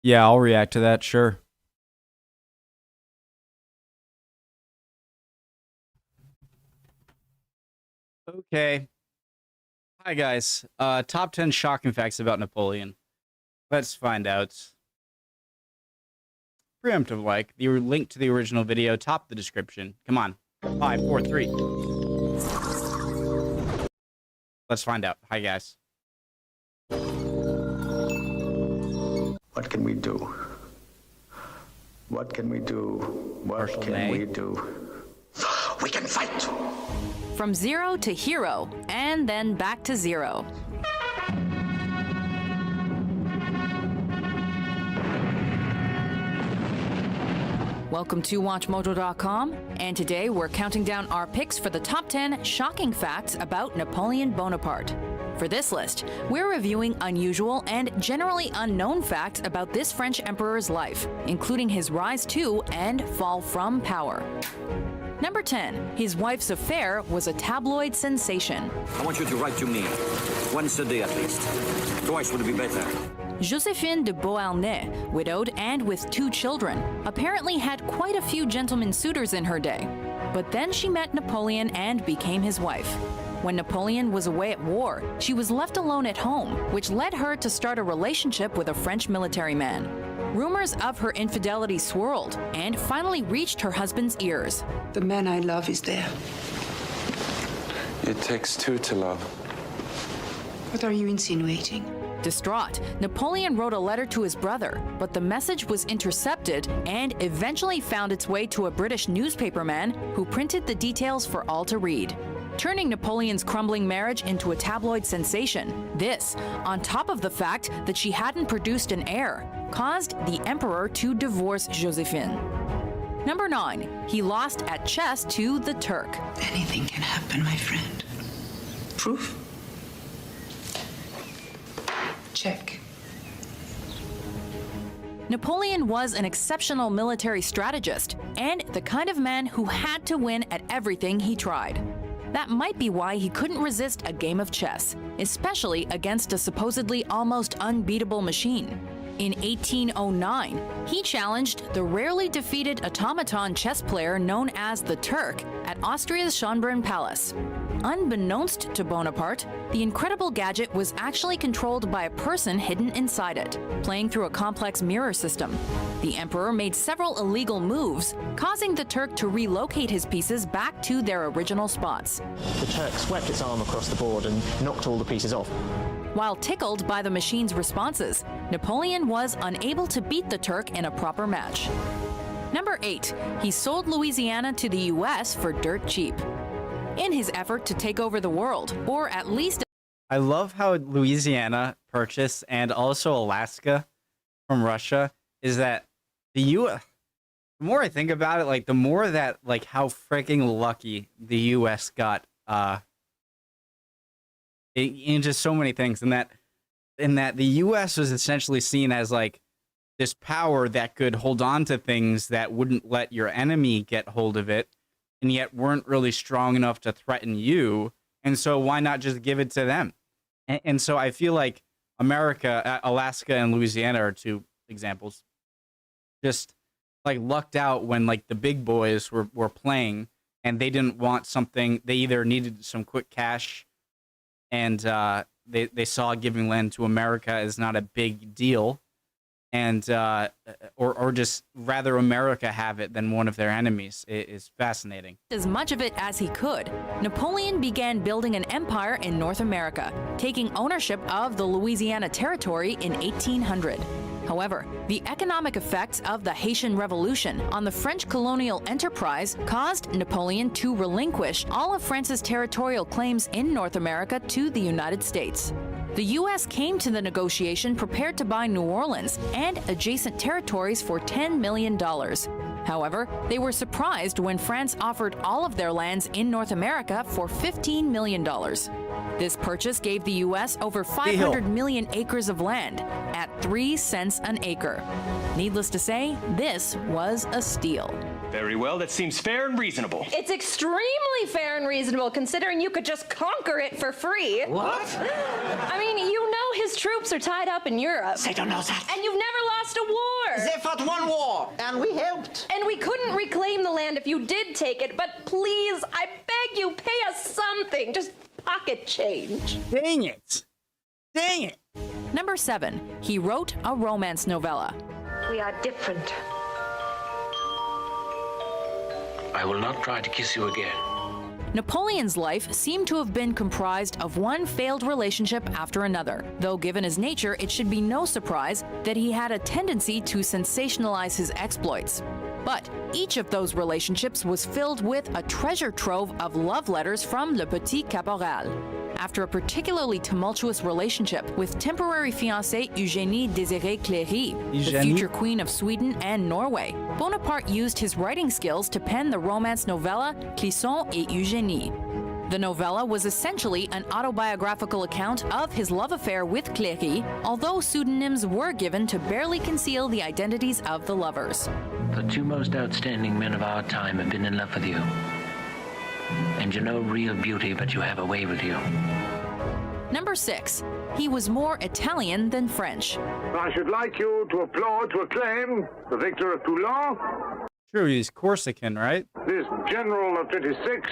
Yeah, I'll react to that, sure. Okay. Hi, guys. Top 10 shocking facts about Napoleon. Let's find out. Preemptive like. The link to the original video, top of the description. Come on. 5, 4, 3. Let's find out. Hi, guys. What can we do? What can we do? What can we do? We can fight! From zero to hero, and then back to zero. Welcome to WatchMojo.com, and today we're counting down our picks for the top 10 shocking facts about Napoleon Bonaparte. For this list, we're reviewing unusual and generally unknown facts about this French emperor's life, including his rise to and fall from power. Number 10, his wife's affair was a tabloid sensation. I want you to write to me, once a day at least. Twice would be better. Joséphine de Beauharnais, widowed and with 2 children, apparently had quite a few gentlemen suitors in her day. But then she met Napoleon and became his wife. When Napoleon was away at war, she was left alone at home, which led her to start a relationship with a French military man. Rumors of her infidelity swirled and finally reached her husband's ears. The man I love is there. It takes 2 to love. What are you insinuating? Distraught, Napoleon wrote a letter to his brother, but the message was intercepted and eventually found its way to a British newspaperman who printed the details for all to read. Turning Napoleon's crumbling marriage into a tabloid sensation, this, on top of the fact that she hadn't produced an heir, caused the emperor to divorce Joséphine. Number 9, he lost at chess to the Turk. Anything can happen, my friend. Proof? Check. Napoleon was an exceptional military strategist and the kind of man who had to win at everything he tried. That might be why he couldn't resist a game of chess, especially against a supposedly almost unbeatable machine. In 1809, he challenged the rarely defeated automaton chess player known as the Turk at Austria's Schönbrunn Palace. Unbeknownst to Bonaparte, the incredible gadget was actually controlled by a person hidden inside it, playing through a complex mirror system. The emperor made several illegal moves, causing the Turk to relocate his pieces back to their original spots. The Turk swept its arm across the board and knocked all the pieces off. While tickled by the machine's responses, Napoleon was unable to beat the Turk in a proper match. Number 8, he sold Louisiana to the US for dirt cheap. In his effort to take over the world, or at least... I love how Louisiana purchased and also Alaska from Russia is that the more I think about it, like the more that like how freaking lucky the US got in just so many things, and that the US was essentially seen as like this power that could hold on to things that wouldn't let your enemy get hold of it, and yet weren't really strong enough to threaten you. And so why not just give it to them? And so I feel like America, Alaska and Louisiana are 2 examples, just like lucked out when like the big boys were playing and they didn't want something. They either needed some quick cash and they saw giving land to America as not a big deal, and or just rather America have it than one of their enemies. It is fascinating. As much of it as he could, Napoleon began building an empire in North America, taking ownership of the Louisiana Territory in 1800. However, the economic effects of the Haitian Revolution on the French colonial enterprise caused Napoleon to relinquish all of France's territorial claims in North America to the United States. The U.S. came to the negotiation prepared to buy New Orleans and adjacent territories for $10 million. However, they were surprised when France offered all of their lands in North America for $15 million. This purchase gave the U.S. over 500 million acres of land at 3 cents an acre. Needless to say, this was a steal. Very well, that seems fair and reasonable. It's extremely fair and reasonable, considering you could just conquer it for free. What? I mean, you know his troops are tied up in Europe. They don't know that. And you've never lost a war, and we helped. And we couldn't reclaim the land if you did take it, but please, I beg you, pay us something. Just pocket change. Dang it. Dang it. Number 7. He wrote a romance novella. We are different. I will not try to kiss you again. Napoleon's life seemed to have been comprised of one failed relationship after another, though given his nature, it should be no surprise that he had a tendency to sensationalize his exploits. But each of those relationships was filled with a treasure trove of love letters from Le Petit Caporal. After a particularly tumultuous relationship with temporary fiancée Eugénie Désirée Cléry, the future queen of Sweden and Norway, Bonaparte used his writing skills to pen the romance novella Clisson et Eugénie. The novella was essentially an autobiographical account of his love affair with Cléry, although pseudonyms were given to barely conceal the identities of the lovers. The two most outstanding men of our time have been in love with you. And you know real beauty, but you have a way with you. Number 6. He was more Italian than French. I should like you to applaud, to acclaim the victor of Toulon. True, he's Corsican, right? This general of 26,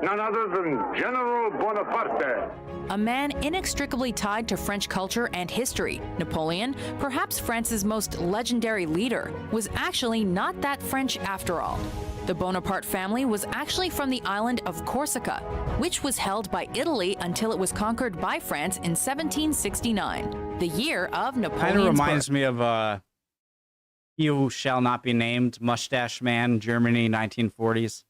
none other than General Bonaparte. A man inextricably tied to French culture and history, Napoleon, perhaps France's most legendary leader, was actually not that French after all. The Bonaparte family was actually from the island of Corsica, which was held by Italy until it was conquered by France in 1769, the year of Napoleon's birth. Kind of reminds me of He Who Shall Not Be Named, Mustache Man, Germany, 1940s.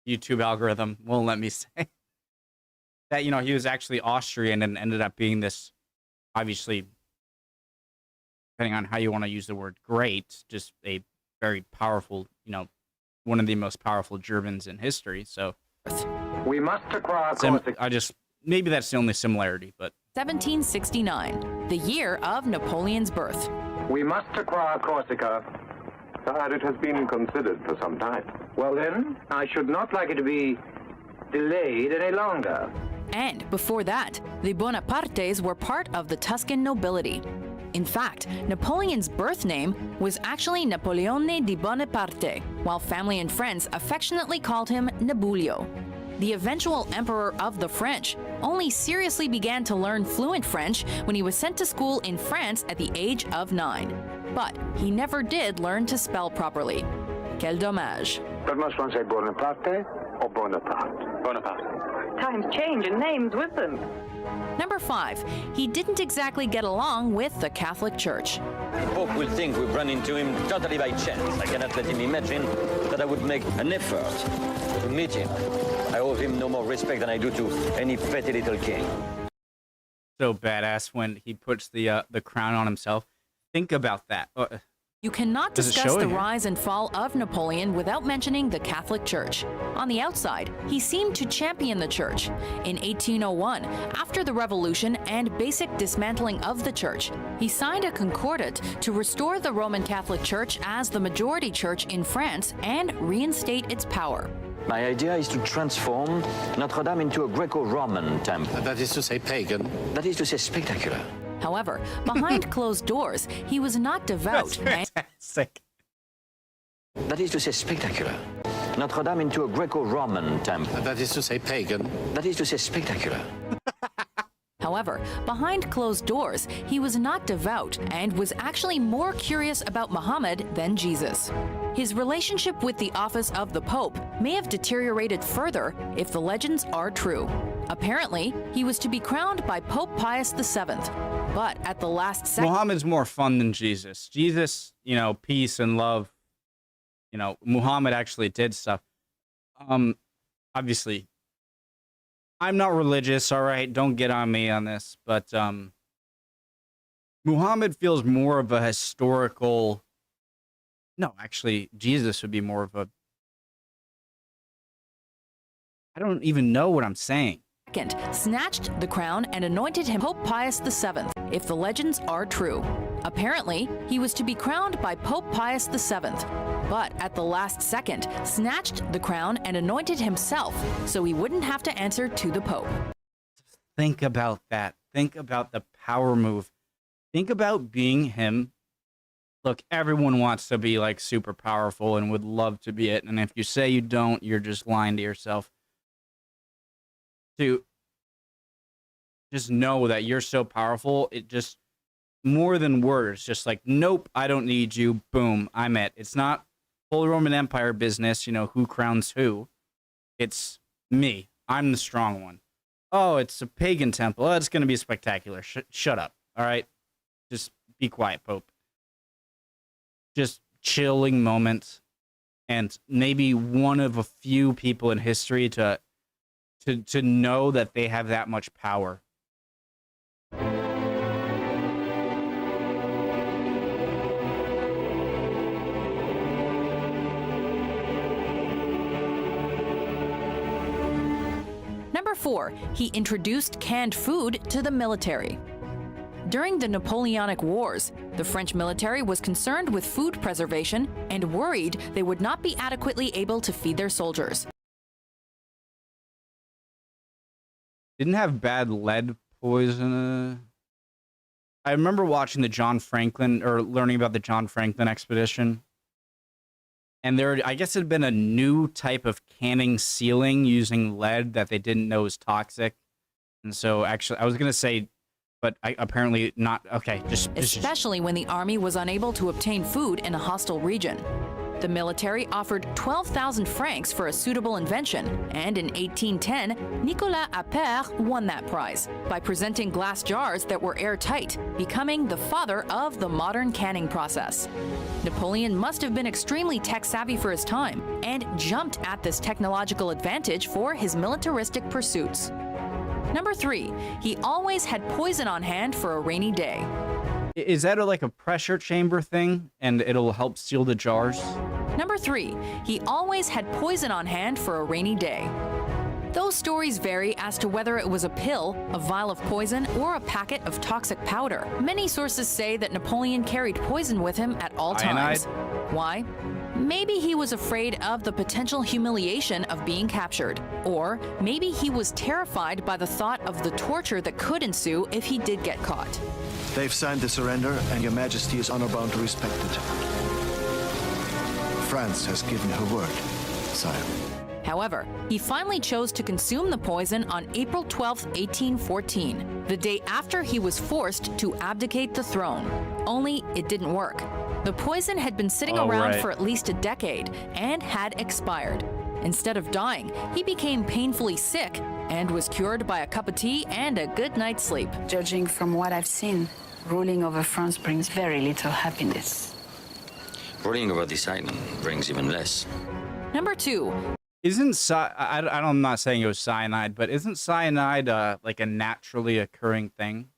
YouTube algorithm won't let me say that, you know, he was actually Austrian and ended up being this, obviously, depending on how you want to use the word great, just a very powerful, you know, one of the most powerful Germans in history. So we must acquire Corsica. I just, maybe that's the only similarity, but 1769, the year of Napoleon's birth. We must acquire Corsica. Sire, it has been considered for some time. Well then, I should not like it to be delayed any longer. And before that, the Bonapartes were part of the Tuscan nobility. In fact, Napoleon's birth name was actually Napoleone di Bonaparte, while family and friends affectionately called him Nabulio. The eventual emperor of the French only seriously began to learn fluent French when he was sent to school in France at the age of 9. But he never did learn to spell properly. Quel dommage. But must one say Bonaparte or Bonaparte? Bonaparte. Times change and names with them. Number 5. He didn't exactly get along with the Catholic Church. The Pope will think we've run into him totally by chance. I cannot let him imagine that I would make an effort to meet him. I owe him no more respect than I do to any petty little king. so badass when he puts the crown on himself. Think about that. You cannot discuss the rise and fall of Napoleon without mentioning the Catholic Church. On the outside, he seemed to champion the Church. In 1801, after the Revolution and basic dismantling of the Church, he signed a concordat to restore the Roman Catholic Church as the majority church in France and reinstate its power. My idea is to transform Notre Dame into a Greco-Roman temple. That is to say pagan. That is to say spectacular. However, behind closed doors, he was not devout. That's fantastic. That is to say spectacular. Notre Dame into a Greco-Roman temple. That is to say pagan. That is to say spectacular. However, behind closed doors, he was not devout and was actually more curious about Muhammad than Jesus. His relationship with the office of the Pope may have deteriorated further if the legends are true. Apparently, he was to be crowned by Pope Pius VII, but at the last second... Muhammad's more fun than Jesus. Jesus, you know, peace and love. You know, Muhammad actually did stuff. Obviously, I'm not religious, all right? Don't get on me on this. But Muhammad feels more of a historical... No, actually, Jesus would be more of a... I don't even know what I'm saying. Snatched the crown and anointed him Pope Pius VII, if the legends are true. Apparently, he was to be crowned by Pope Pius VII, but at the last second, snatched the crown and anointed himself so he wouldn't have to answer to the Pope. Think about that. Think about the power move. Think about being him look, everyone wants to be like super powerful and would love to be it. And if you say you don't, you're just lying to yourself. To just know that you're so powerful, it just more than words, just like, nope, I don't need you. Boom, I'm it. It's not Holy Roman Empire business, you know, who crowns who. It's me. I'm the strong one. Oh, it's a pagan temple. Oh, it's going to be spectacular. Shut up. All right? Just be quiet, Pope. Just chilling moments. And maybe one of a few people in history to know that they have that much power. Number 4, he introduced canned food to the military. During the Napoleonic Wars, the French military was concerned with food preservation and worried they would not be adequately able to feed their soldiers. Didn't have bad lead poison. I remember watching the John Franklin, or learning about the John Franklin expedition. And there, I guess it had been a new type of canning sealing using lead that they didn't know was toxic. And so actually, I was going to say, but apparently not. Okay, especially when the army was unable to obtain food in a hostile region. The military offered 12,000 francs for a suitable invention, and in 1810, Nicolas Appert won that prize by presenting glass jars that were airtight, becoming the father of the modern canning process. Napoleon must have been extremely tech-savvy for his time and jumped at this technological advantage for his militaristic pursuits. Number 3, he always had poison on hand for a rainy day. Is that like a pressure chamber thing, and it'll help seal the jars? Number 3, he always had poison on hand for a rainy day. Those stories vary as to whether it was a pill, a vial of poison, or a packet of toxic powder. Many sources say that Napoleon carried poison with him at all times. Why? Maybe he was afraid of the potential humiliation of being captured. Or maybe he was terrified by the thought of the torture that could ensue if he did get caught. They've signed the surrender, and Your Majesty is honor-bound to respect it. France has given her word, sire. However, he finally chose to consume the poison on April 12, 1814, the day after he was forced to abdicate the throne. Only it didn't work. The poison had been sitting around for at least a decade and had expired. Instead of dying, he became painfully sick and was cured by a cup of tea and a good night's sleep. Judging from what I've seen, ruling over France brings very little happiness. Ruling over this island brings even less. Number 2. I'm not saying it was cyanide, but isn't cyanide like a naturally occurring thing?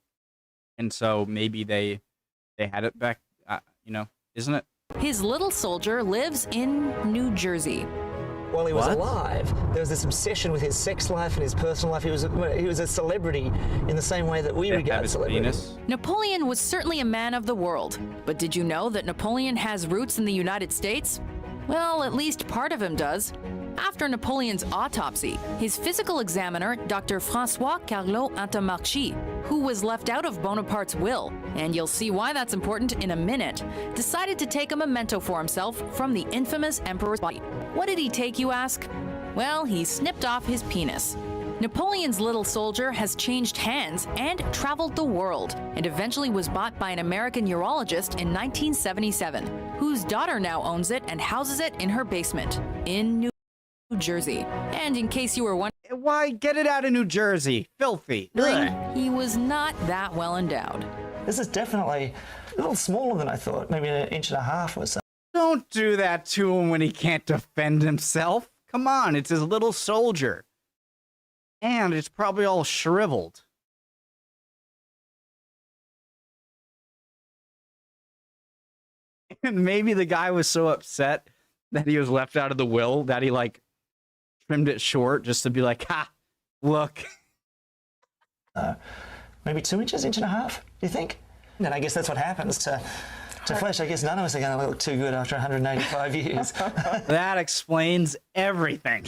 And so maybe they had it back, isn't it? His little soldier lives in New Jersey. While he was alive, there was this obsession with his sex life and his personal life. He was a celebrity in the same way that we regard celebrities. Napoleon was certainly a man of the world. But did you know that Napoleon has roots in the United States? Well, at least part of him does. After Napoleon's autopsy, his physical examiner, Dr. François Carlo Antomarchi, who was left out of Bonaparte's will, and you'll see why that's important in a minute, decided to take a memento for himself from the infamous emperor's body. What did he take, you ask? Well, he snipped off his penis. Napoleon's little soldier has changed hands and traveled the world, and eventually was bought by an American urologist in 1977, whose daughter now owns it and houses it in her basement in New Jersey. And in case you were wondering, why get it out of New Jersey? Filthy. He was not that well endowed. This is definitely a little smaller than I thought, maybe 1.5 inches or so. Don't do that to him when he can't defend himself. Come on, it's his little soldier. And it's probably all shriveled. And maybe the guy was so upset that he was left out of the will that he trimmed it short just to be like, ha, look. Maybe 2 inches, 1.5 inches, do you think? And I guess that's what happens to flesh. I guess none of us are going to look too good after 185 years. That explains everything.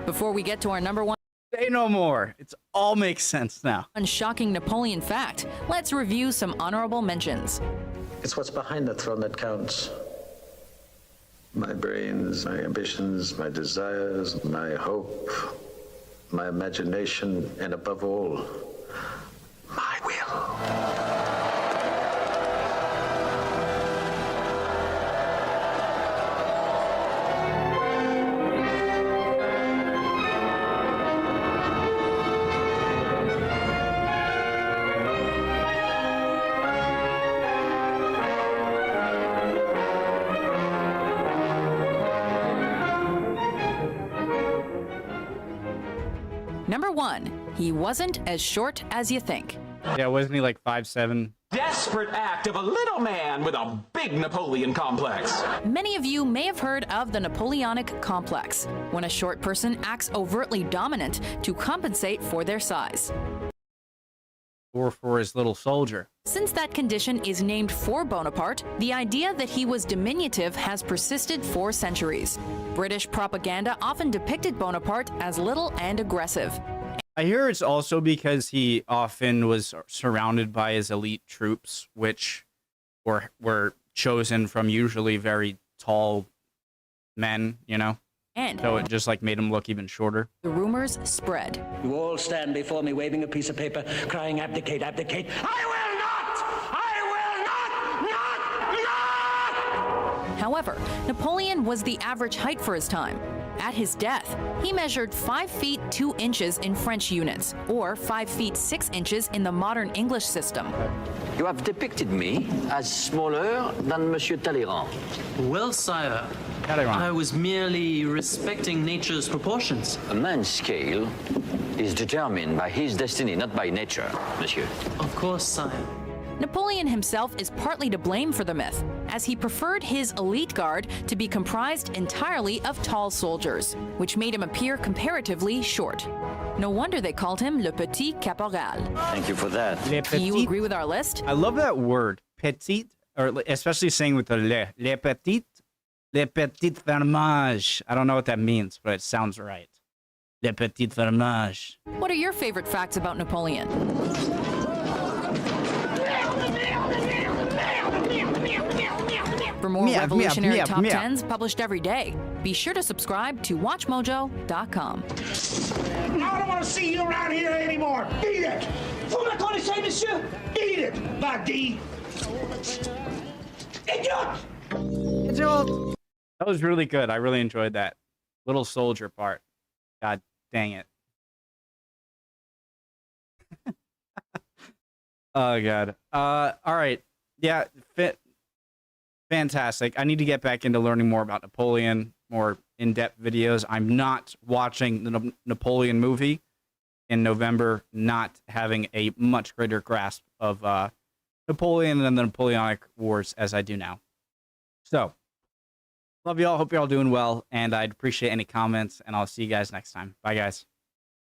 Before we get to our number 1, Say no more. It's all makes sense now. One shocking Napoleon fact. Let's review some honorable mentions. It's what's behind the throne that counts. My brains, my ambitions, my desires, my hope, my imagination, and above all, my will. Number 1. He wasn't as short as you think. Yeah, wasn't he like 5'7"? Desperate act of a little man with a big Napoleon complex. Many of you may have heard of the Napoleonic complex, when a short person acts overtly dominant to compensate for their size. Or for his little soldier. Since that condition is named for Bonaparte, the idea that he was diminutive has persisted for centuries. British propaganda often depicted Bonaparte as little and aggressive. I hear it's also because he often was surrounded by his elite troops, which were chosen from usually very tall men, you know? And so it just like made him look even shorter. The rumors spread. You all stand before me waving a piece of paper, crying, abdicate, abdicate. However, Napoleon was the average height for his time. At his death, he measured 5 feet 2 inches in French units, or 5 feet 6 inches in the modern English system. You have depicted me as smaller than Monsieur Talleyrand. Well, sire, I was merely respecting nature's proportions. A man's scale is determined by his destiny, not by nature, monsieur. Of course, sire. Napoleon himself is partly to blame for the myth, as he preferred his elite guard to be comprised entirely of tall soldiers, which made him appear comparatively short. No wonder they called him Le Petit Caporal. Thank you for that. Do you agree with our list? I love that word, petit, or especially saying with the le petit fromage. I don't know what that means, but it sounds right. Le petit fromage. What are your favorite facts about Napoleon? For more revolutionary top 10s published every day, be sure to subscribe to WatchMojo.com. I don't want to see you around here anymore. Eat it. Vous me connaissez, monsieur? Eat it, Bagdi. Idiot! Idiot! That was really good. I really enjoyed that little soldier part. God dang it. Oh, God. All right. Yeah, fantastic. I need to get back into learning more about Napoleon, more in-depth videos. I'm not watching the Napoleon movie in November, not having a much greater grasp of Napoleon and the Napoleonic Wars as I do now. So, love y'all. Hope you're all doing well, and I'd appreciate any comments, and I'll see you guys next time. Bye, guys.